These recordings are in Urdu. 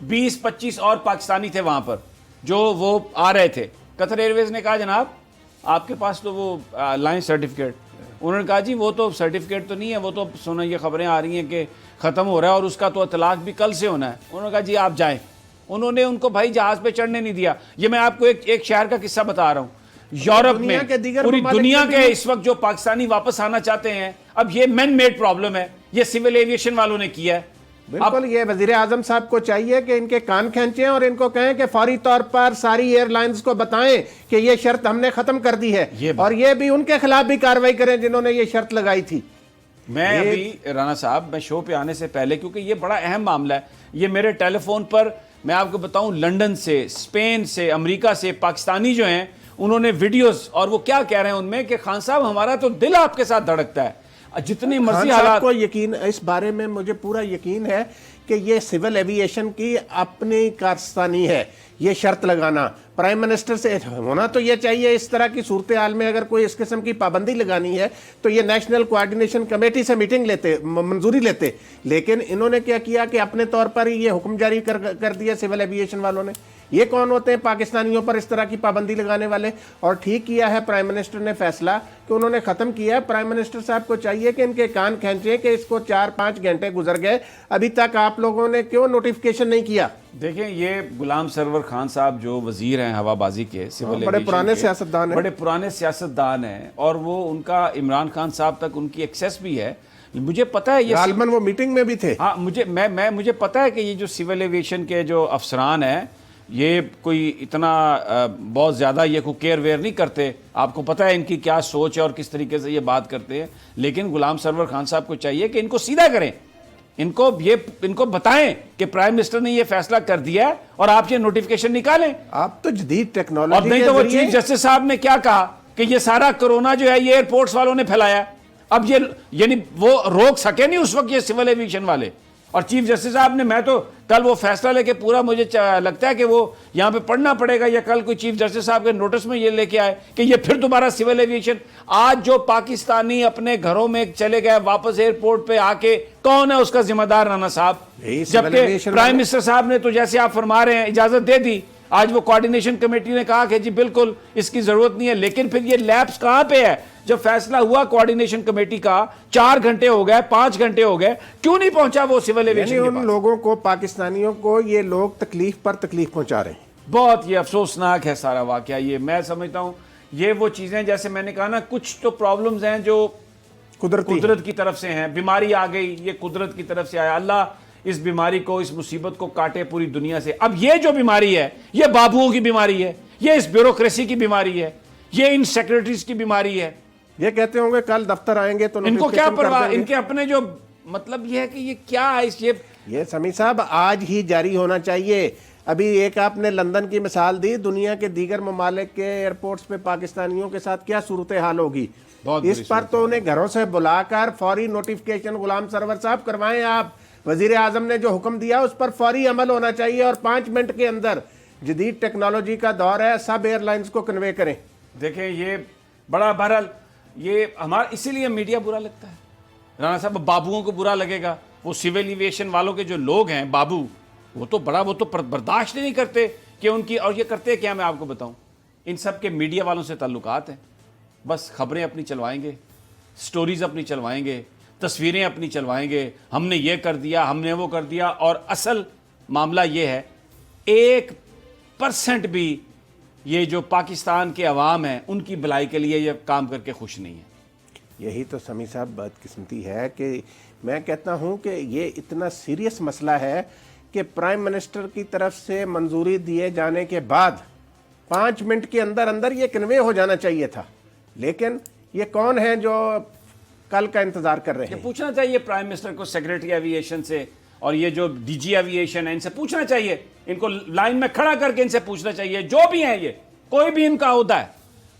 20-25 اور پاکستانی تھے وہاں پر جو وہ آ رہے تھے. قطر ایئر ویز نے کہا جناب آپ کے پاس تو وہ لائن سرٹیفکیٹ. انہوں نے کہا جی وہ تو سرٹیفکیٹ تو نہیں ہے, وہ تو سنیں یہ خبریں آ رہی ہیں کہ ختم ہو رہا ہے اور اس کا تو اطلاق بھی کل سے ہونا ہے. انہوں نے کہا جی آپ جائیں. انہوں نے ان کو بھائی جہاز پہ چڑھنے نہیں دیا. یہ میں آپ کو ایک شہر کا قصہ بتا رہا ہوں. یورپ میں پوری دنیا کے اس وقت جو پاکستانی واپس آنا چاہتے ہیں, اب یہ مین میڈ پرابلم ہے, یہ سول ایویشن والوں نے کیا ہے. بالکل, یہ وزیر اعظم صاحب کو چاہیے کہ ان کے کان کھینچیں اور ان کو کہیں کہ فوری طور پر ساری ایئر لائنز کو بتائیں کہ یہ شرط ہم نے ختم کر دی ہے, اور یہ بھی ان کے خلاف بھی کارروائی کریں جنہوں نے یہ شرط لگائی تھی. میں ابھی رانا صاحب میں شو پہ آنے سے پہلے, کیونکہ یہ بڑا اہم معاملہ ہے, یہ میرے ٹیلی فون پر میں آپ کو بتاؤں لنڈن سے, اسپین سے, امریکہ سے پاکستانی جو ہیں انہوں نے ویڈیوز, اور وہ کیا کہہ رہے ہیں ان میں کہ خان صاحب ہمارا تو دل آپ کے ساتھ دھڑکتا ہے, جتنی مرضی حالات کو یقین, اس بارے میں مجھے پورا یقین ہے کہ یہ سول ایویشن کی اپنی کارستانی ہے یہ شرط لگانا. پرائم منسٹر سے ہونا تو یہ چاہیے اس طرح کی صورتحال میں اگر کوئی اس قسم کی پابندی لگانی ہے تو یہ نیشنل کوآرڈینیشن کمیٹی سے میٹنگ لیتے, منظوری لیتے. لیکن انہوں نے کیا کیا کہ اپنے طور پر ہی یہ حکم جاری کر دیا سول ایویشن والوں نے. یہ کون ہوتے ہیں پاکستانیوں پر اس طرح کی پابندی لگانے والے؟ اور ٹھیک کیا ہے پرائم منسٹر نے فیصلہ کہ انہوں نے ختم کیا ہے. پرائم منسٹر صاحب کو چاہیے کہ ان کے کان کھینچیں کہ اس کو 4-5 گھنٹے گزر گئے, ابھی تک آپ لوگوں نے کیوں نوٹیفیکیشن نہیں کیا؟ دیکھیں یہ غلام سرور خان صاحب جو وزیر ہیں ہوا بازی کے, بڑے پرانے سیاستدان ہیں, بڑے پرانے سیاستدان ہیں, اور وہ ان کا عمران خان صاحب تک ان کی ایکسیس بھی ہے. مجھے پتہ ہے یہ غالباً وہ میٹنگ میں بھی تھے. ہاں مجھے پتہ ہے کہ یہ جو سول ایویشن کے جو افسران ہیں یہ کوئی اتنا بہت زیادہ یہ کوئی کیئر ویئر نہیں کرتے. آپ کو پتہ ہے ان کی کیا سوچ ہے اور کس طریقے سے یہ بات کرتے ہیں. لیکن غلام سرور خان صاحب کو چاہیے کہ ان کو سیدھا کریں, ان کو بتائیں کہ پرائم منسٹر نے یہ فیصلہ کر دیا ہے اور آپ یہ نوٹیفیکیشن نکالیں. آپ تو جدید ٹیکنالوجی, اور نہیں تو وہ چیف جسٹس صاحب نے کیا کہا کہ یہ سارا کرونا جو ہے یہ ایئرپورٹس والوں نے پھیلایا. اب یہ یعنی وہ روک سکے نہیں اس وقت یہ سول ایویشن والے. اور چیف جسٹس صاحب نے, میں تو کل وہ فیصلہ لے کے پورا مجھے لگتا ہے کہ وہ یہاں پہ پڑھنا پڑے گا, یا کل کوئی چیف جسٹس صاحب کے نوٹس میں یہ لے کے آئے کہ یہ پھر دوبارہ سول ایویشن. آج جو پاکستانی اپنے گھروں میں چلے گئے واپس ایئرپورٹ پہ آ کے, کون ہے اس کا ذمہ دار؟ رانا صاحب. جبکہ پرائم منسٹر صاحب نے تو جیسے آپ فرما رہے ہیں اجازت دے دی, آج وہ کوآرڈینیشن کمیٹی نے کہا کہ جی بالکل اس کی ضرورت نہیں ہے. لیکن پھر یہ لیپس کہاں پہ ہے؟ جب فیصلہ ہوا کوآرڈینیشن کمیٹی کا 4 گھنٹے ہو گئے, 5 گھنٹے ہو گئے, کیوں نہیں پہنچا وہ سول ایویشن کے پاس؟ ان لوگوں کو, پاکستانیوں کو یہ لوگ تکلیف پر تکلیف پہنچا رہے ہیں. بہت یہ افسوسناک ہے سارا واقعہ. یہ میں سمجھتا ہوں یہ وہ چیزیں جیسے میں نے کہا نا, کچھ تو پرابلمز ہیں جو قدرت کی طرف سے ہیں. بیماری آ گئی, یہ قدرت کی طرف سے آیا. اللہ اس بیماری کو, اس مصیبت کو کاٹے پوری دنیا سے. اب یہ جو بیماری ہے یہ بابوؤں کی بیماری ہے, یہ اس بیوروکریسی کی بیماری ہے, یہ ان سیکریٹریز کی بیماری ہے. یہ کہتے ہوں گے کل دفتر آئیں گے تو ان کو کیا پرواہ, ان کے اپنے جو مطلب یہ ہے کہ یہ کیا ہے یہ سمیع صاحب آج ہی جاری ہونا چاہیے. ابھی ایک آپ نے لندن کی مثال دی, دنیا کے دیگر ممالک کے ایئرپورٹس پہ پاکستانیوں کے ساتھ کیا صورتحال ہوگی. اس پر تو انہیں گھروں سے بلا کر فوری نوٹیفیکیشن غلام سرور صاحب کروائیں. آپ وزیر اعظم نے جو حکم دیا اس پر فوری عمل ہونا چاہیے, اور 5 منٹ کے اندر, جدید ٹیکنالوجی کا دور ہے, سب ایئر لائنز کو کنوے کریں. دیکھیں یہ بڑا بہرحال یہ ہمارا اسی لیے میڈیا برا لگتا ہے رانا صاحب. بابوؤں کو برا لگے گا, وہ سول ایویشن والوں کے جو لوگ ہیں بابو, وہ تو برداشت نہیں کرتے کہ ان کی, اور یہ کرتے کیا میں آپ کو بتاؤں, ان سب کے میڈیا والوں سے تعلقات ہیں. بس خبریں اپنی چلوائیں گے, سٹوریز اپنی چلوائیں گے, تصویریں اپنی چلوائیں گے, ہم نے یہ کر دیا, ہم نے وہ کر دیا. اور اصل معاملہ یہ ہے 1% بھی یہ جو پاکستان کے عوام ہیں ان کی بھلائی کے لیے یہ کام کر کے خوش نہیں ہے. یہی تو سمیع صاحب بدقسمتی ہے کہ میں کہتا ہوں کہ یہ اتنا سیریس مسئلہ ہے کہ پرائم منسٹر کی طرف سے منظوری دیے جانے کے بعد 5 منٹ کے اندر اندر یہ کنوے ہو جانا چاہیے تھا. لیکن یہ کون ہے جو کل کا انتظار کر رہے ہیں؟ پوچھنا چاہیے پرائم منسٹر کو, سیکریٹری ایویشن سے, اور یہ جو ڈی جی ایویشن ہے ان سے پوچھنا چاہیے, ان کو لائن میں کھڑا کر کے ان سے پوچھنا چاہیے, جو بھی ہیں یہ کوئی بھی ان کا عہدہ ہے,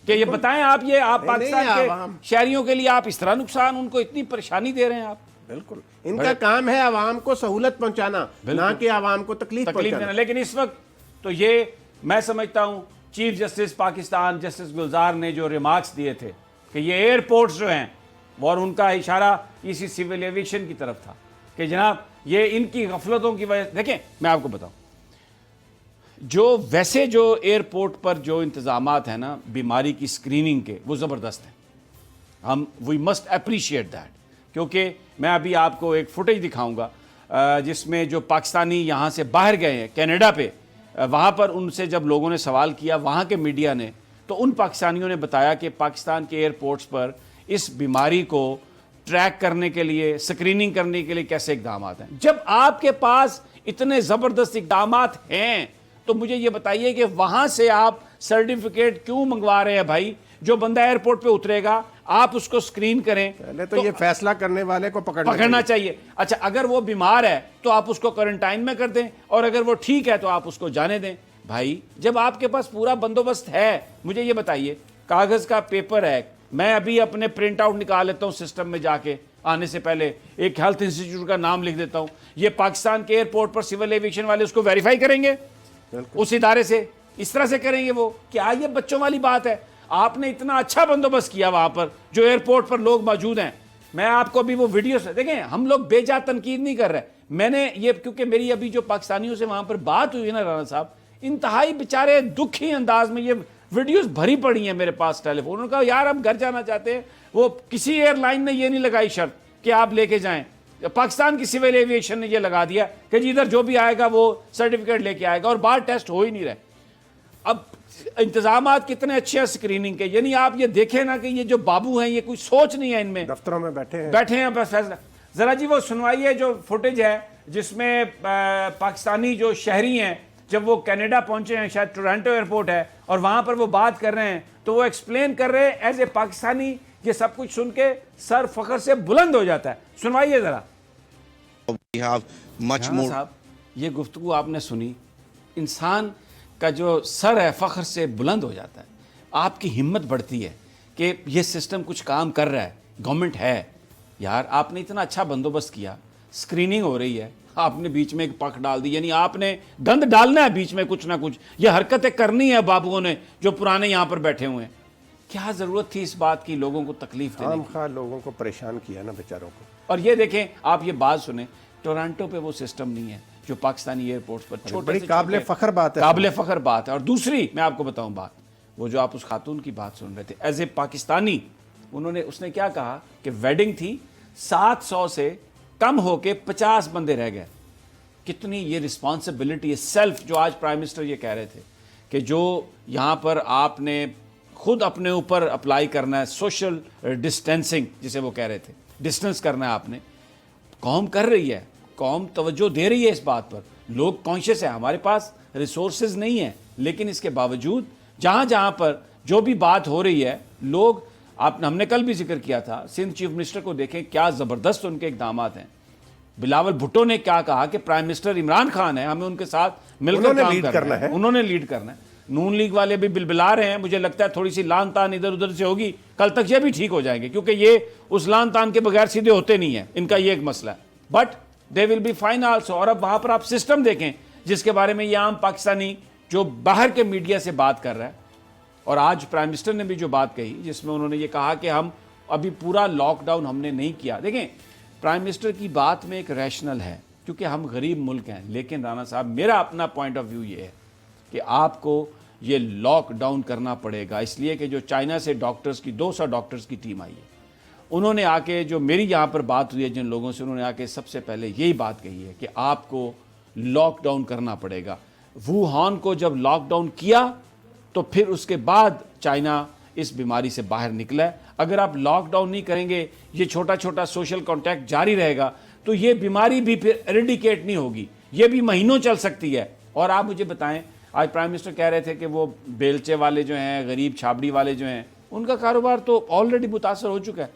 کہ یہ بتائیں آپ پاکستان کے شہریوں کے لیے آپ اس طرح نقصان, ان کو اتنی پریشانی دے رہے ہیں آپ. بالکل ان کا کام ہے عوام کو سہولت پہنچانا, نہ کہ عوام کو تکلیف دینا. لیکن اس وقت تو یہ میں سمجھتا ہوں چیف جسٹس پاکستان جسٹس گلزار نے جو ریمارکس دیے تھے کہ یہ ایئرپورٹس جو ہیں, اور ان کا اشارہ اسی سول ایویشن کی طرف تھا کہ جناب یہ ان کی غفلتوں کی وجہ. دیکھیں میں آپ کو بتاؤں, جو ویسے جو ایئرپورٹ پر جو انتظامات ہیں نا بیماری کی اسکریننگ کے وہ زبردست ہیں. We must appreciate that. کیونکہ میں ابھی آپ کو ایک فوٹیج دکھاؤں گا جس میں جو پاکستانی یہاں سے باہر گئے ہیں کینیڈا پہ, وہاں پر ان سے جب لوگوں نے سوال کیا وہاں کے میڈیا نے, تو ان پاکستانیوں نے بتایا کہ پاکستان کے ایئرپورٹس پر اس بیماری کو ٹریک کرنے کے لیے, اسکریننگ کرنے کے لیے کیسے اقدامات ہیں. جب آپ کے پاس اتنے زبردست اقدامات ہیں تو مجھے یہ بتائیے کہ وہاں سے آپ سرٹیفکیٹ کیوں منگوا رہے ہیں بھائی؟ جو بندہ ایئرپورٹ پہ اترے گا آپ اس کو اسکرین کریں. پہلے تو یہ فیصلہ کرنے والے کو پکڑنا چاہیے. اچھا, اگر وہ بیمار ہے تو آپ اس کو کوارنٹائن میں کر دیں, اور اگر وہ ٹھیک ہے تو آپ اس کو جانے دیں. بھائی جب آپ کے پاس پورا بندوبست ہے, مجھے یہ بتائیے, کاغذ کا پیپر ہے, میں ابھی اپنے پرنٹ آؤٹ نکال لیتا ہوں سسٹم میں جا کے, آنے سے پہلے ایک ہیلتھ انسٹیٹیوٹ کا نام لکھ دیتا ہوں. یہ پاکستان کے ایئرپورٹ پر سول ایویشن والے اس کو ویریفائی کریں گے اس ادارے سے, اس طرح سے کریں گے وہ. کیا یہ بچوں والی بات ہے؟ آپ نے اتنا اچھا بندوبست کیا وہاں پر جو ایئرپورٹ پر لوگ موجود ہیں. میں آپ کو ابھی وہ ویڈیو سے دیکھیں, ہم لوگ بے جا تنقید نہیں کر رہے. میں نے یہ, کیونکہ میری ابھی جو پاکستانیوں سے وہاں پر بات ہوئی ہے نا رانا صاحب, انتہائی بیچارے دکھی انداز میں یہ ویڈیوز بھری پڑی ہیں میرے پاس ٹیلی فون. انہوں نے کہا یار ہم گھر جانا چاہتے ہیں. وہ کسی ایئر لائن نے یہ نہیں لگائی شرط کہ آپ لے کے جائیں, پاکستان کی سول ایویشن نے یہ لگا دیا کہ جی ادھر جو بھی آئے گا وہ سرٹیفکیٹ لے کے آئے گا, اور باہر ٹیسٹ ہو ہی نہیں رہے. اب انتظامات کتنے اچھے ہیں اسکریننگ کے. یعنی آپ یہ دیکھیں نا کہ یہ جو بابو ہیں یہ کوئی سوچ نہیں ہے ان میں, دفتروں میں بیٹھے ہیں بس فیصلہ. ذرا جی وہ سنوائیے جو فوٹیج ہے جس میں پاکستانی جو شہری ہیں جب وہ کینیڈا پہنچے ہیں, شاید ٹورانٹو ایئرپورٹ ہے, اور وہاں پر وہ بات کر رہے ہیں تو وہ ایکسپلین کر رہے ہیں ایز اے پاکستانی. یہ سب کچھ سن کے سر فخر سے بلند ہو جاتا ہے. سنوائیے ذرا. صاحب یہ گفتگو آپ نے سنی, انسان کا جو سر ہے فخر سے بلند ہو جاتا ہے. آپ کی ہمت بڑھتی ہے کہ یہ سسٹم کچھ کام کر رہا ہے, گورنمنٹ ہے. یار آپ نے اتنا اچھا بندوبست کیا, اسکریننگ ہو رہی ہے, آپ نے بیچ میں ایک پک ڈال دی. یعنی آپ نے گند ڈالنا ہے بیچ میں کچھ نہ کچھ, یہ حرکتیں کرنی ہے بابوؤں نے جو پرانے یہاں پر بیٹھے ہوئے ہیں. کیا ضرورت تھی اس بات کی لوگوں کو تکلیف دینے کی؟ لوگوں کو پریشان کیا نا بیچاروں کو. اور یہ دیکھیں آپ یہ بات سنیں, ٹورانٹو پہ وہ سسٹم نہیں ہے جو پاکستانی ایئرپورٹس پر چھوٹے بڑی قابل فخر بات ہے. قابل فخر بات ہے. اور دوسری میں آپ کو بتاؤں بات, وہ جو آپ اس خاتون کی بات سن رہے تھے ایز اے پاکستانی, اس نے کیا کہا کہ ویڈنگ تھی, 700 سے کم ہو کے 50 بندے رہ گئے. کتنی یہ رسپانسبلٹی ہے سیلف, جو آج پرائم منسٹر یہ کہہ رہے تھے کہ جو یہاں پر آپ نے خود اپنے اوپر اپلائی کرنا ہے, سوشل ڈسٹینسنگ جسے وہ کہہ رہے تھے, ڈسٹنس کرنا ہے آپ نے. قوم کر رہی ہے, قوم توجہ دے رہی ہے اس بات پر, لوگ کانشیس ہیں. ہمارے پاس ریسورسز نہیں ہیں, لیکن اس کے باوجود جہاں جہاں پر جو بھی بات ہو رہی ہے لوگ, ہم نے کل بھی ذکر کیا تھا, سندھ چیف منسٹر کو دیکھیں کیا زبردست ان کے اقدامات ہیں. بلاول بھٹو نے کیا کہا کہ پرائم منسٹر عمران خان ہے, ہمیں ان کے ساتھ مل کر کام کرنا ہے, انہوں نے لیڈ کرنا ہے. نون لیگ والے بھی بلبلا رہے ہیں, مجھے لگتا ہے تھوڑی سی لان تان ادھر ادھر سے ہوگی, کل تک یہ بھی ٹھیک ہو جائیں گے, کیونکہ یہ اس لان تان کے بغیر سیدھے ہوتے نہیں ہیں, ان کا یہ ایک مسئلہ ہے. But they will be fine also. اور اب وہاں پر آپ سسٹم دیکھیں جس کے بارے میں یہ عام پاکستانی جو باہر کے میڈیا سے بات کر رہا ہے, اور آج پرائم منسٹر نے بھی جو بات کہی جس میں انہوں نے یہ کہا کہ ہم ابھی پورا لاک ڈاؤن ہم نے نہیں کیا. دیکھیں پرائم منسٹر کی بات میں ایک ریشنل ہے کیونکہ ہم غریب ملک ہیں, لیکن رانا صاحب میرا اپنا پوائنٹ آف ویو یہ ہے کہ آپ کو یہ لاک ڈاؤن کرنا پڑے گا, اس لیے کہ جو چائنا سے ڈاکٹرز کی 200 ڈاکٹرز کی ٹیم آئی ہے, انہوں نے آ کے, جو میری یہاں پر بات ہوئی ہے جن لوگوں سے, انہوں نے آ کے سب سے پہلے یہی بات کہی ہے کہ آپ کو لاک ڈاؤن کرنا پڑے گا. ووہان کو جب لاک ڈاؤن کیا تو پھر اس کے بعد چائنا اس بیماری سے باہر نکلا ہے. اگر آپ لاک ڈاؤن نہیں کریں گے, یہ چھوٹا چھوٹا سوشل کانٹیکٹ جاری رہے گا, تو یہ بیماری بھی پھر ایریڈیکیٹ نہیں ہوگی, یہ بھی مہینوں چل سکتی ہے. اور آپ مجھے بتائیں, آج پرائم منسٹر کہہ رہے تھے کہ وہ بیلچے والے جو ہیں, غریب چھابڑی والے جو ہیں, ان کا کاروبار تو آلریڈی متاثر ہو چکا ہے.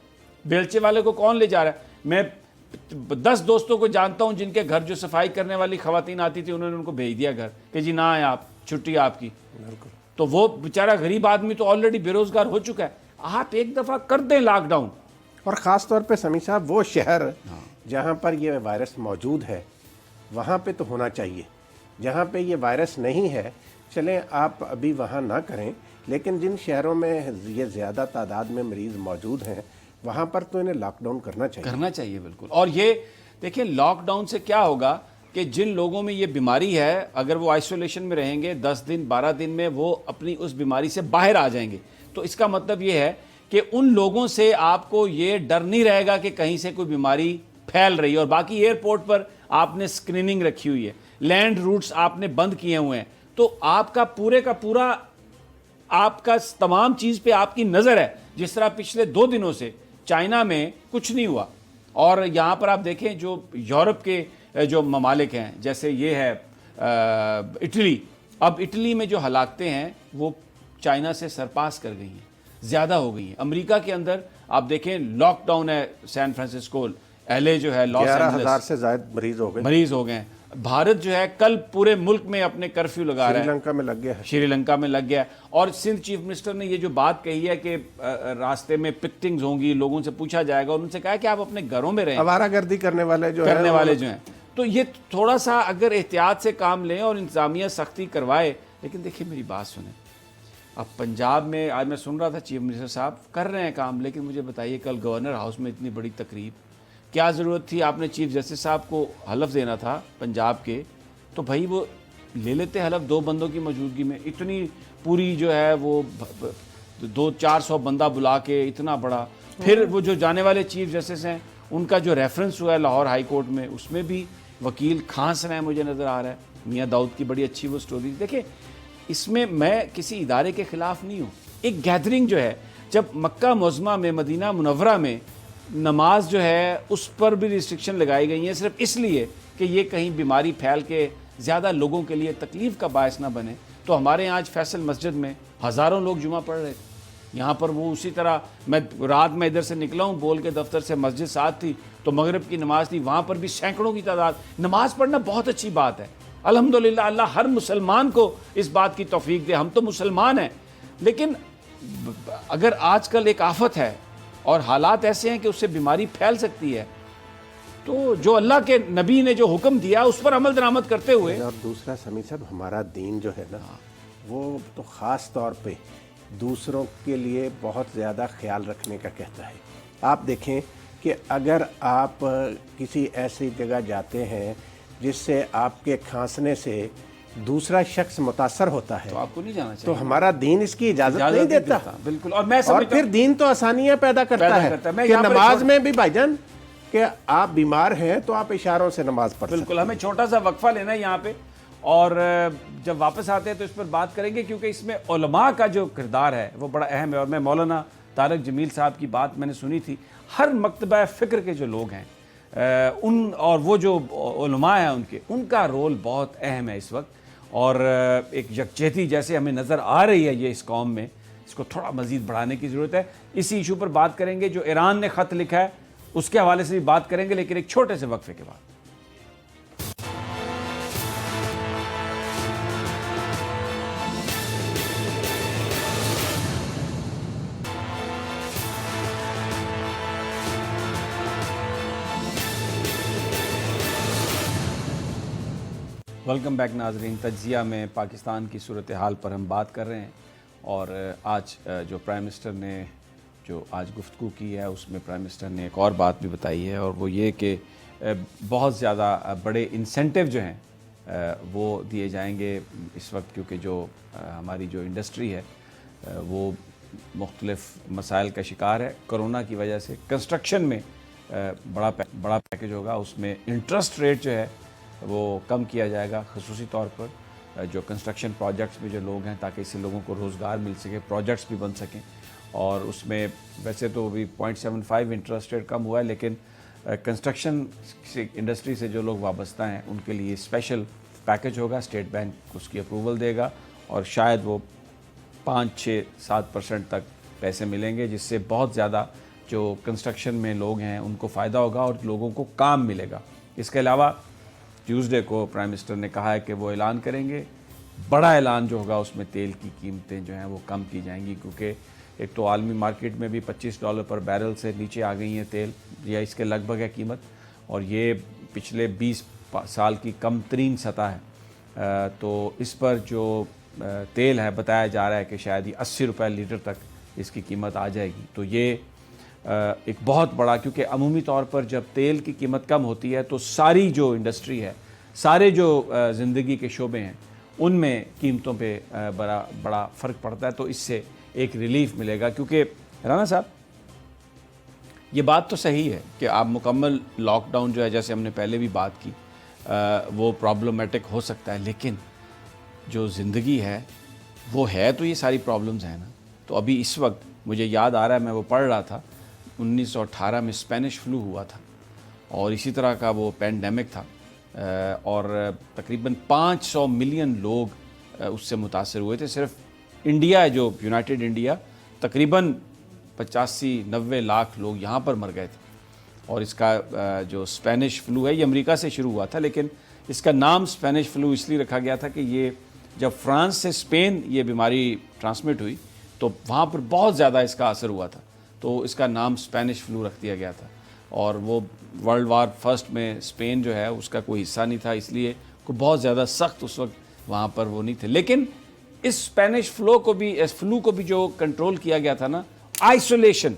بیلچے والے کو کون لے جا رہا ہے؟ میں 10 دوستوں کو جانتا ہوں جن کے گھر جو صفائی کرنے والی خواتین آتی تھی, انہوں نے ان کو بھیج دیا گھر کہ جی نہ آئے آپ, چھٹی آپ کی. تو وہ بیچارہ غریب آدمی تو آلریڈی بے روزگار ہو چکا ہے. آپ ایک دفعہ کر دیں لاک ڈاؤن. اور خاص طور پہ سمیع صاحب وہ شہر جہاں پر یہ وائرس موجود ہے وہاں پہ تو ہونا چاہیے. جہاں پہ یہ وائرس نہیں ہے چلیں آپ ابھی وہاں نہ کریں, لیکن جن شہروں میں یہ زیادہ تعداد میں مریض موجود ہیں وہاں پر تو انہیں لاک ڈاؤن کرنا چاہیے. بالکل. اور یہ دیکھیں لاک ڈاؤن سے کیا ہوگا کہ کہ جن لوگوں میں یہ بیماری ہے اگر وہ آئسولیشن میں رہیں گے 10 دن 12 دن میں وہ اپنی اس بیماری سے باہر آ جائیں گے. تو اس کا مطلب یہ ہے کہ ان لوگوں سے آپ کو یہ ڈر نہیں رہے گا کہ کہیں سے کوئی بیماری پھیل رہی ہے. اور باقی ایئرپورٹ پر آپ نے اسکریننگ رکھی ہوئی ہے, لینڈ روٹس آپ نے بند کیے ہوئے ہیں, تو آپ کا پورے کا پورا آپ کا تمام چیز پہ آپ کی نظر ہے. جس طرح پچھلے 2 دنوں سے چائنا میں کچھ نہیں ہوا, اور یہاں پر آپ دیکھیں جو یورپ کے جو ممالک ہیں جیسے یہ ہے اٹلی, اب اٹلی میں جو ہلاکتیں ہیں وہ چائنا سے سرپاس کر گئی ہیں, زیادہ ہو گئی ہیں. امریکہ کے اندر آپ دیکھیں لاک ڈاؤن ہے, سین فرانسسکو, ایل اے جو ہے, لاس 11,000 سے زائد مریض ہو گئے ہیں. بھارت جو ہے کل پورے ملک میں اپنے کرفیو لگا رہا ہے, سری لنکا میں لگ گیا ہے, شری لنکا میں لگ گیا ہے. اور سندھ چیف منسٹر نے یہ جو بات کہی ہے کہ راستے میں پکٹنگز ہوں گی, لوگوں سے پوچھا جائے گا, اور ان سے کہا کہ آپ اپنے گھروں میں رہیں, آوارہ گردی کرنے والے جو ہیں. تو یہ تھوڑا سا اگر احتیاط سے کام لیں اور انتظامیہ سختی کروائے. لیکن دیکھیں میری بات سنیں, اب پنجاب میں آج میں سن رہا تھا چیف منسٹر صاحب کر رہے ہیں کام, لیکن مجھے بتائیے کل گورنر ہاؤس میں اتنی بڑی تقریب, کیا ضرورت تھی؟ آپ نے چیف جسٹس صاحب کو حلف دینا تھا پنجاب کے, تو بھائی وہ لے لیتے حلف 2 بندوں کی موجودگی میں. اتنی پوری جو ہے وہ 200-400 بندہ بلا کے اتنا بڑا. پھر وہ جو جانے والے چیف جسٹس ہیں ان کا جو ریفرنس ہوا ہے لاہور ہائی کورٹ میں, اس میں بھی وکیل کھانس رہے ہیں, مجھے نظر آ رہا ہے. میاں داؤد کی بڑی اچھی وہ سٹوری. دیکھیں اس میں میں کسی ادارے کے خلاف نہیں ہوں. ایک گیدرنگ جو ہے, جب مکہ معظمہ میں مدینہ منورہ میں نماز جو ہے اس پر بھی ریسٹرکشن لگائی گئی ہیں صرف اس لیے کہ یہ کہیں بیماری پھیل کے زیادہ لوگوں کے لیے تکلیف کا باعث نہ بنے. تو ہمارے یہاں آج فیصل مسجد میں ہزاروں لوگ جمعہ پڑھ رہے تھے. یہاں پر وہ اسی طرح میں رات میں ادھر سے نکلا ہوں بول کے دفتر سے, مسجد ساتھ تھی تو مغرب کی نماز تھی, وہاں پر بھی سینکڑوں کی تعداد. نماز پڑھنا بہت اچھی بات ہے, الحمدللہ اللہ ہر مسلمان کو اس بات کی توفیق دے. ہم تو مسلمان ہیں, لیکن اگر آج کل ایک آفت ہے اور حالات ایسے ہیں کہ اس سے بیماری پھیل سکتی ہے, تو جو اللہ کے نبی نے جو حکم دیا اس پر عمل درآمد کرتے ہوئے. اور دوسرا سمیع صاحب, ہمارا دین جو ہے نا وہ تو خاص طور پہ دوسروں کے لیے بہت زیادہ خیال رکھنے کا کہتا ہے. آپ دیکھیں کہ اگر آپ کسی ایسی جگہ جاتے ہیں جس سے آپ کے کھانسنے سے دوسرا شخص متاثر ہوتا ہے تو آپ کو نہیں جانا چاہیے. تو ہمارا دین اس کی اجازت نہیں دیتا. بالکل. اور پھر دین تو آسانیاں پیدا کرتا ہے کہ نماز میں بھی بھائی جان کہ آپ بیمار ہیں تو آپ اشاروں سے نماز پڑھ سکتے. بالکل. ہمیں چھوٹا سا وقفہ لینا ہے یہاں پہ, اور جب واپس آتے ہیں تو اس پر بات کریں گے, کیونکہ اس میں علماء کا جو کردار ہے وہ بڑا اہم ہے. اور میں مولانا طارق جمیل صاحب کی بات میں نے سنی تھی, ہر مکتبہ فکر کے جو لوگ ہیں ان اور وہ جو علماء ہیں ان کا رول بہت اہم ہے اس وقت. اور ایک یکجہتی جیسے ہمیں نظر آ رہی ہے یہ اس قوم میں, اس کو تھوڑا مزید بڑھانے کی ضرورت ہے. اسی ایشو پر بات کریں گے. جو ایران نے خط لکھا ہے اس کے حوالے سے بھی بات کریں گے, لیکن ایک چھوٹے سے وقفے کے بعد. ویلکم بیک ناظرین. تجزیہ میں پاکستان کی صورتحال پر ہم بات کر رہے ہیں, اور آج جو پرائم منسٹر نے جو آج گفتگو کی ہے اس میں پرائم منسٹر نے ایک اور بات بھی بتائی ہے, اور وہ یہ کہ بہت زیادہ بڑے انسینٹیو جو ہیں وہ دیے جائیں گے اس وقت, کیونکہ جو ہماری جو انڈسٹری ہے وہ مختلف مسائل کا شکار ہے کرونا کی وجہ سے. کنسٹرکشن میں بڑا پیکیج ہوگا, اس میں انٹرسٹ ریٹ جو ہے وہ کم کیا جائے گا, خصوصی طور پر جو کنسٹرکشن پروجیکٹس میں جو لوگ ہیں, تاکہ اس سے لوگوں کو روزگار مل سکے, پروجیکٹس بھی بن سکیں. اور اس میں ویسے تو ابھی 0.75 انٹرسٹ ریٹ کم ہوا ہے, لیکن کنسٹرکشن انڈسٹری سے جو لوگ وابستہ ہیں ان کے لیے اسپیشل پیکیج ہوگا. اسٹیٹ بینک اس کی اپروول دے گا, اور شاید وہ 5-6-7% تک پیسے ملیں گے, جس سے بہت زیادہ جو کنسٹرکشن میں لوگ ہیں ان کو فائدہ ہوگا اور لوگوں کو کام ملے گا. اس کے علاوہ ٹیوزڈے کو پرائم منسٹر نے کہا ہے کہ وہ اعلان کریں گے, بڑا اعلان جو ہوگا اس میں تیل کی قیمتیں جو ہیں وہ کم کی جائیں گی, کیونکہ ایک تو عالمی مارکیٹ میں بھی $25 پر بیرل سے نیچے آ گئی ہیں تیل, یا اس کے لگ بھگ ہے قیمت, اور یہ پچھلے 20 سال کی کم ترین سطح ہے. تو اس پر جو تیل ہے بتایا جا رہا ہے کہ شاید یہ $80 لیٹر تک اس کی قیمت آ جائے گی. تو یہ ایک بہت بڑا, کیونکہ عمومی طور پر جب تیل کی قیمت کم ہوتی ہے تو ساری جو انڈسٹری ہے, سارے جو زندگی کے شعبے ہیں ان میں قیمتوں پہ بڑا فرق پڑتا ہے، تو اس سے ایک ریلیف ملے گا. کیونکہ رانا صاحب یہ بات تو صحیح ہے کہ آپ مکمل لاک ڈاؤن جو ہے، جیسے ہم نے پہلے بھی بات کی، وہ پرابلمیٹک ہو سکتا ہے، لیکن جو زندگی ہے وہ ہے تو یہ ساری پرابلمز ہیں نا. تو ابھی اس وقت مجھے یاد آ رہا ہے، میں وہ پڑھ رہا تھا 1918 میں اسپینش فلو ہوا تھا اور اسی طرح کا وہ پینڈیمک تھا، اور تقریباً 500 ملین لوگ اس سے متاثر ہوئے تھے. صرف انڈیا جو یونائٹڈ انڈیا تقریباً 85-90 لاکھ لوگ یہاں پر مر گئے تھے. اور اس کا جو اسپینش فلو ہے یہ امریکہ سے شروع ہوا تھا، لیکن اس کا نام اسپینش فلو اس لیے رکھا گیا تھا کہ یہ جب فرانس سے اسپین یہ بیماری ٹرانسمٹ ہوئی تو وہاں پر بہت زیادہ اس کا اثر ہوا تھا، تو اس کا نام اسپینش فلو رکھ دیا گیا تھا. اور وہ ورلڈ وار فرسٹ میں اسپین جو ہے اس کا کوئی حصہ نہیں تھا، اس لیے کوئی بہت زیادہ سخت اس وقت وہاں پر وہ نہیں تھے. لیکن اس اسپینش فلو کو بھی جو کنٹرول کیا گیا تھا نا، آئسولیشن،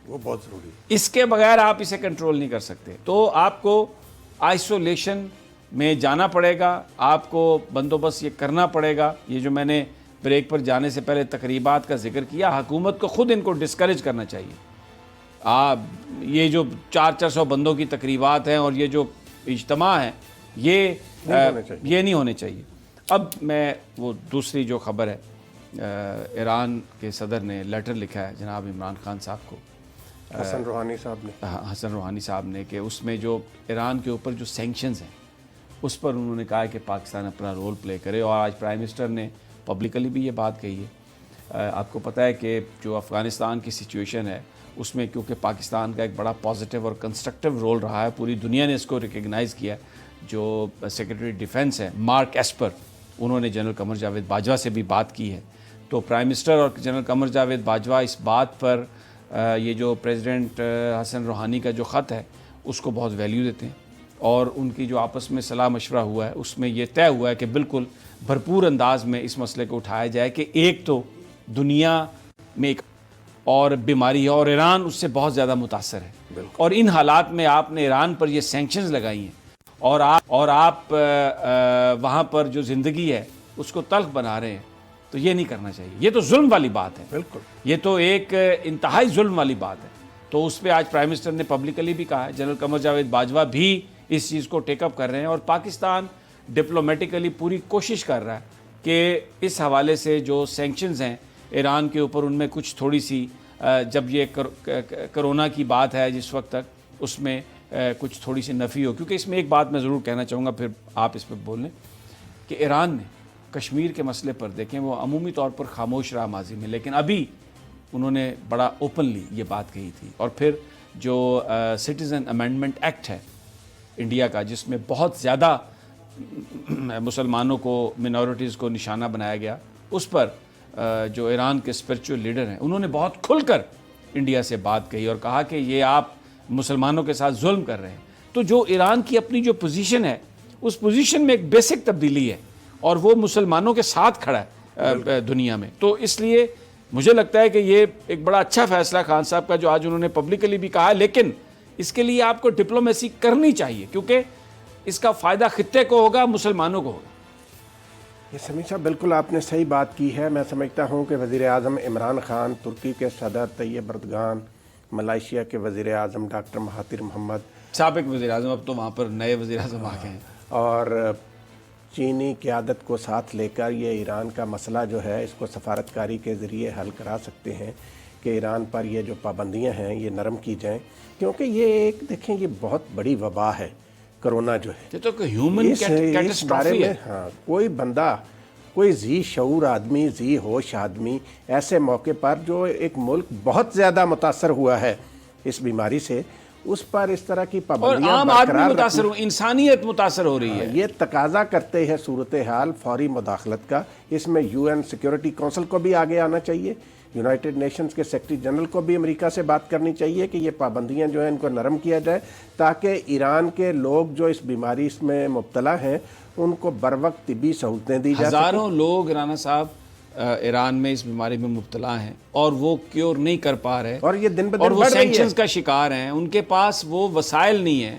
وہ بہت ضروری ہے. اس کے بغیر آپ اسے کنٹرول نہیں کر سکتے. تو آپ کو آئسولیشن میں جانا پڑے گا، آپ کو بندوبست یہ کرنا پڑے گا. یہ جو میں نے بریک پر جانے سے پہلے تقریبات کا ذکر کیا، حکومت کو خود ان کو ڈسکریج کرنا چاہیے. یہ جو 400 بندوں کی تقریبات ہیں اور یہ جو اجتماع ہیں یہ نہیں ہونے چاہیے. اب میں وہ دوسری جو خبر ہے، ایران کے صدر نے لیٹر لکھا ہے جناب عمران خان صاحب کو، حسن روحانی صاحب نے، کہ اس میں جو ایران کے اوپر جو سینکشنز ہیں اس پر انہوں نے کہا ہے کہ پاکستان اپنا رول پلے کرے. اور آج پرائم منسٹر نے پبلکلی بھی یہ بات کہی ہے. آپ کو پتہ ہے کہ جو افغانستان کی سچویشن ہے اس میں کیونکہ پاکستان کا ایک بڑا پازیٹیو اور کنسٹرکٹیو رول رہا ہے، پوری دنیا نے اس کو ریکگنائز کیا. جو سیکرٹری ڈیفنس ہیں مارک ایسپر، انہوں نے جنرل قمر جاوید باجوہ سے بھی بات کی ہے. تو پرائم منسٹر اور جنرل قمر جاوید باجوہ اس بات پر یہ جو پریزیڈنٹ حسن روحانی کا جو خط ہے اس کو بہت ویلیو دیتے ہیں، اور ان کی جو آپس میں صلاح مشورہ ہوا ہے اس میں یہ طے ہوا ہے کہ بالکل بھرپور انداز میں اس مسئلے کو اٹھایا جائے کہ ایک تو دنیا میں ایک اور بیماری ہے اور ایران اس سے بہت زیادہ متاثر ہے، اور ان حالات میں آپ نے ایران پر یہ سینکشنز لگائی ہیں اور آپ وہاں پر جو زندگی ہے اس کو تلخ بنا رہے ہیں. تو یہ نہیں کرنا چاہیے، یہ تو ظلم والی بات ہے. بالکل یہ تو ایک انتہائی ظلم والی بات ہے. تو اس پہ آج پرائم منسٹر نے پبلکلی بھی کہا ہے، جنرل قمر جاوید باجوہ بھی اس چیز کو ٹیک اپ کر رہے ہیں، اور پاکستان ڈپلومیٹیکلی پوری کوشش کر رہا ہے کہ اس حوالے سے جو سینکشنز ہیں ایران کے اوپر ان میں کچھ تھوڑی سی جب یہ کرونا کی بات ہے جس وقت تک اس میں کچھ تھوڑی سی نفی ہو. کیونکہ اس میں ایک بات میں ضرور کہنا چاہوں گا، پھر آپ اس پہ بول لیں، کہ ایران نے کشمیر کے مسئلے پر دیکھیں وہ عمومی طور پر خاموش رہا ماضی میں، لیکن ابھی انہوں نے بڑا اوپنلی یہ بات کہی تھی. اور پھر جو سٹیزن امینڈمنٹ ایکٹ ہے انڈیا کا، جس میں بہت زیادہ مسلمانوں کو، منورٹیز کو نشانہ بنایا گیا، اس پر جو ایران کے اسپرچول لیڈر ہیں انہوں نے بہت کھل کر انڈیا سے بات کہی اور کہا کہ یہ آپ مسلمانوں کے ساتھ ظلم کر رہے ہیں. تو جو ایران کی اپنی جو پوزیشن ہے اس پوزیشن میں ایک بیسک تبدیلی ہے، اور وہ مسلمانوں کے ساتھ کھڑا ہے دنیا میں. تو اس لیے مجھے لگتا ہے کہ یہ ایک بڑا اچھا فیصلہ خان صاحب کا جو آج انہوں نے پبلکلی بھی کہا ہے، لیکن اس کے لیے آپ کو ڈپلومیسی کرنی چاہیے کیونکہ اس کا فائدہ خطے کو ہوگا، مسلمانوں کو ہوگا. یہ سمیع صاحب بالکل آپ نے صحیح بات کی ہے. میں سمجھتا ہوں کہ وزیر اعظم عمران خان، ترکی کے صدر طیب اردگان، ملائیشیا کے وزیر اعظم ڈاکٹر مہاتیر محمد، سابق وزیر اعظم، اب تو وہاں پر نئے وزیر اعظم آ گئے ہیں، اور چینی قیادت کو ساتھ لے کر یہ ایران کا مسئلہ جو ہے اس کو سفارتکاری کے ذریعے حل کرا سکتے ہیں کہ ایران پر یہ جو پابندیاں ہیں یہ نرم کی جائیں. کیونکہ یہ ایک دیکھیں یہ بہت بڑی وبا ہے کرونا جو ہے، یہ تو ہیومن اس بارے کیٹسٹرافی میں ہے. کوئی بندہ، کوئی ذی شعور آدمی، ذی ہوش آدمی ایسے موقع پر جو ایک ملک بہت زیادہ متاثر ہوا ہے اس بیماری سے، اس پر اس طرح کی اور پابندیاں عام آدمی برقرار متاثر ہو، انسانیت متاثر ہو رہی ہے. یہ تقاضا کرتے ہیں صورتحال فوری مداخلت کا. اس میں UN سیکیورٹی کونسل کو بھی آگے آنا چاہیے، یونائٹڈ نیشنز کے سیکرٹری جنرل کو بھی امریکہ سے بات کرنی چاہیے کہ یہ پابندیاں جو ہیں ان کو نرم کیا جائے تاکہ ایران کے لوگ جو اس بیماری میں مبتلا ہیں ان کو بروقت طبی سہولتیں دی جا سکیں. ہزاروں لوگ رانا صاحب ایران میں اس بیماری میں مبتلا ہیں اور وہ کیور نہیں کر پا رہے، اور یہ دن بدن اور وہ بڑھ رہی ہے. سینکشنز کا شکار ہیں، ان کے پاس وہ وسائل نہیں ہیں،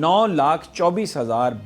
9,24,000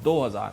2,000,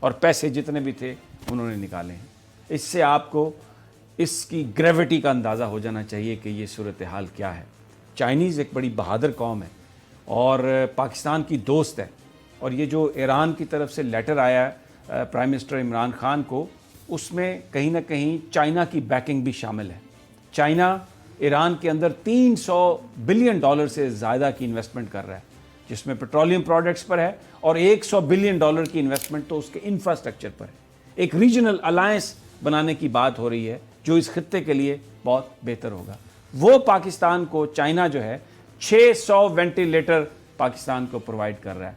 اور پیسے جتنے بھی تھے انہوں نے نکالے ہیں. اس سے آپ کو اس کی گریوٹی کا اندازہ ہو جانا چاہیے کہ یہ صورتحال کیا ہے. چائنیز ایک بڑی بہادر قوم ہے اور پاکستان کی دوست ہے, اور یہ جو ایران کی طرف سے لیٹر آیا ہے پرائم منسٹر عمران خان کو, اس میں کہیں نہ کہیں چائنا کی بیکنگ بھی شامل ہے. چائنا ایران کے اندر $300 بلین سے زیادہ کی انویسٹمنٹ کر رہا ہے, جس میں پیٹرولیم پروڈکٹس پر ہے, اور $100 بلین کی انویسٹمنٹ تو اس کے انفراسٹرکچر پر ہے. ایک ریجنل الائنس بنانے کی بات ہو رہی ہے جو اس خطے کے لیے بہت بہتر ہوگا. وہ پاکستان کو, چائنا جو ہے 600 وینٹیلیٹر پاکستان کو پرووائڈ کر رہا ہے.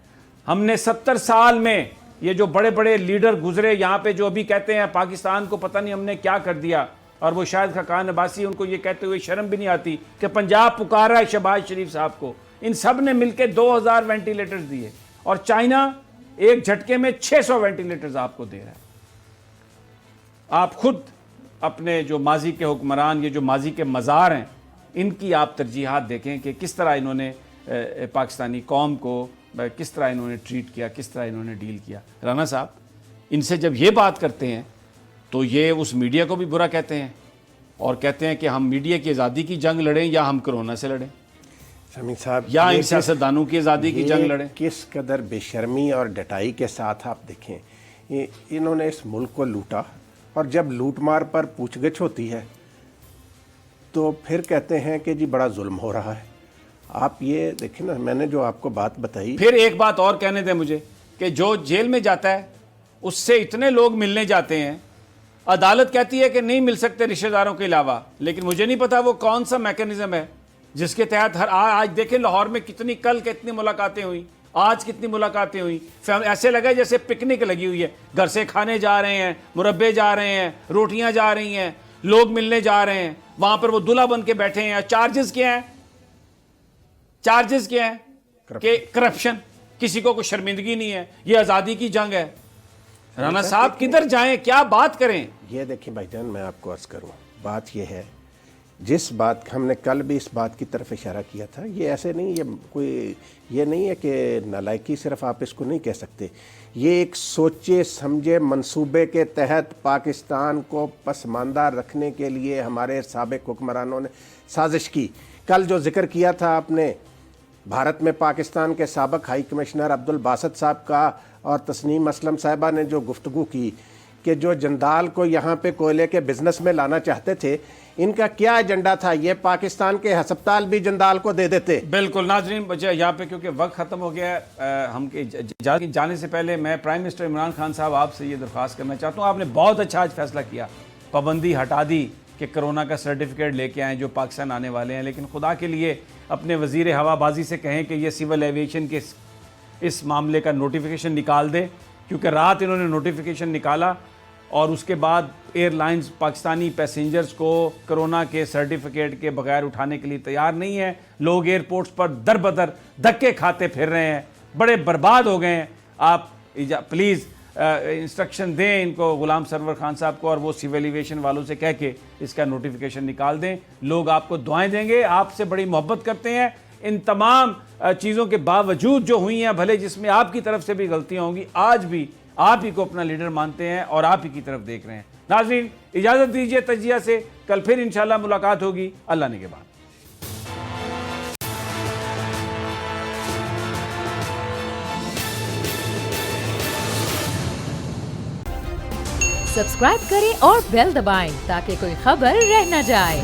ہم نے 70 سال میں یہ جو بڑے بڑے لیڈر گزرے یہاں پہ جو ابھی کہتے ہیں پاکستان کو پتہ نہیں ہم نے کیا کر دیا, اور وہ شاید خاقان عباسی ان کو یہ کہتے ہوئے شرم بھی نہیں آتی کہ پنجاب پکار رہا ہے شہباز شریف صاحب کو, ان سب نے مل کے 2000 وینٹیلیٹرز دیے, اور چائنا ایک جھٹکے میں 600 وینٹیلیٹرز آپ کو دے رہا ہے. آپ خود اپنے جو ماضی کے حکمران, یہ جو ماضی کے مزار ہیں, ان کی آپ ترجیحات دیکھیں کہ کس طرح انہوں نے پاکستانی قوم کو کس طرح انہوں نے ٹریٹ کیا, کس طرح انہوں نے ڈیل کیا. رانا صاحب ان سے جب یہ بات کرتے ہیں تو یہ اس میڈیا کو بھی برا کہتے ہیں, اور کہتے ہیں کہ ہم میڈیا کی آزادی کی جنگ لڑیں یا ہم کرونا سے لڑیں, شمیم صاحب یا ان سیاستدانوں کی آزادی کی جنگ لڑیں. کس قدر بے شرمی اور ڈٹائی کے ساتھ آپ دیکھیں, انہوں نے اس ملک کو لوٹا, اور جب لوٹ مار پر پوچھ گچھ ہوتی ہے تو پھر کہتے ہیں کہ جی بڑا ظلم ہو رہا ہے. آپ یہ دیکھیں نا, میں نے جو آپ کو بات بتائی. پھر ایک بات اور کہنے دیں مجھے کہ جو جیل میں جاتا ہے اس سے اتنے لوگ ملنے جاتے ہیں, عدالت کہتی ہے کہ نہیں مل سکتے رشتہ داروں کے علاوہ, لیکن مجھے نہیں پتا وہ کون سا میکانزم ہے جس کے تحت آج دیکھیں لاہور میں کتنی, کل کتنی ملاقاتیں ہوئی, آج کتنی ملاقاتیں ہوئی, ایسے لگا جیسے پکنک لگی ہوئی ہے. گھر سے کھانے جا رہے ہیں, مربے جا رہے ہیں, روٹیاں جا رہی ہیں, لوگ ملنے جا رہے ہیں, وہاں پر وہ دلہا بن کے بیٹھے ہیں. چارجز کیا ہیں, چارجز کیا ہیں کہ کرپشن, کسی کو کوئی شرمندگی نہیں ہے, یہ آزادی کی جنگ ہے. رانا صاحب کدھر جائیں, کیا بات کریں؟ یہ دیکھیں بھائی جان, میں آپ کو عرض کروں, بات یہ ہے, جس بات ہم نے کل بھی اس بات کی طرف اشارہ کیا تھا, یہ ایسے نہیں, یہ کوئی یہ نہیں ہے کہ نالائکی صرف آپ اس کو نہیں کہہ سکتے, یہ ایک سوچے سمجھے منصوبے کے تحت پاکستان کو پسماندہ رکھنے کے لیے ہمارے سابق حکمرانوں نے سازش کی. کل جو ذکر کیا تھا آپ نے بھارت میں پاکستان کے سابق ہائی کمشنر عبد الباسط صاحب کا, اور تسنیم اسلم صاحبہ نے جو گفتگو کی کہ جو جندال کو یہاں پہ کوئلے کے بزنس میں لانا چاہتے تھے, ان کا کیا ایجنڈا تھا, یہ پاکستان کے ہسپتال بھی جندال کو دے دیتے. بالکل. ناظرین یہاں پہ کیونکہ وقت ختم ہو گیا ہے, ہم جانے سے پہلے میں پرائم منسٹر عمران خان صاحب آپ سے یہ درخواست کرنا چاہتا ہوں, آپ نے بہت اچھا آج فیصلہ کیا, پابندی ہٹا دی کہ کرونا کا سرٹیفکیٹ لے کے آئیں جو پاکستان آنے والے ہیں, لیکن خدا کے لیے اپنے وزیر ہوا بازی سے کہیں کہ یہ سول ایویشن کے اس معاملے کا نوٹیفیکیشن نکال دے, کیونکہ رات انہوں نے نوٹیفیکیشن نکالا اور اس کے بعد ایئر لائنز پاکستانی پیسنجرز کو کرونا کے سرٹیفکیٹ کے بغیر اٹھانے کے لیے تیار نہیں ہیں. لوگ ایئرپورٹس پر در بدر دھکے کھاتے پھر رہے ہیں, بڑے برباد ہو گئے ہیں. آپ پلیز انسٹرکشن دیں ان کو, غلام سرور خان صاحب کو, اور وہ سول ایویشن والوں سے کہہ کے اس کا نوٹیفیکیشن نکال دیں. لوگ آپ کو دعائیں دیں گے, آپ سے بڑی محبت کرتے ہیں. ان تمام چیزوں کے باوجود جو ہوئی ہیں, بھلے جس میں آپ کی طرف سے بھی غلطیاں ہوں گی, آج بھی آپ ہی کو اپنا لیڈر مانتے ہیں اور آپ ہی کی طرف دیکھ رہے ہیں. ناظرین اجازت دیجیے تجزیہ سے, کل پھر انشاءاللہ ملاقات ہوگی اللہ نے کے بعد. سبسکرائب کریں اور بیل دبائیں تاکہ کوئی خبر رہ نہ جائے.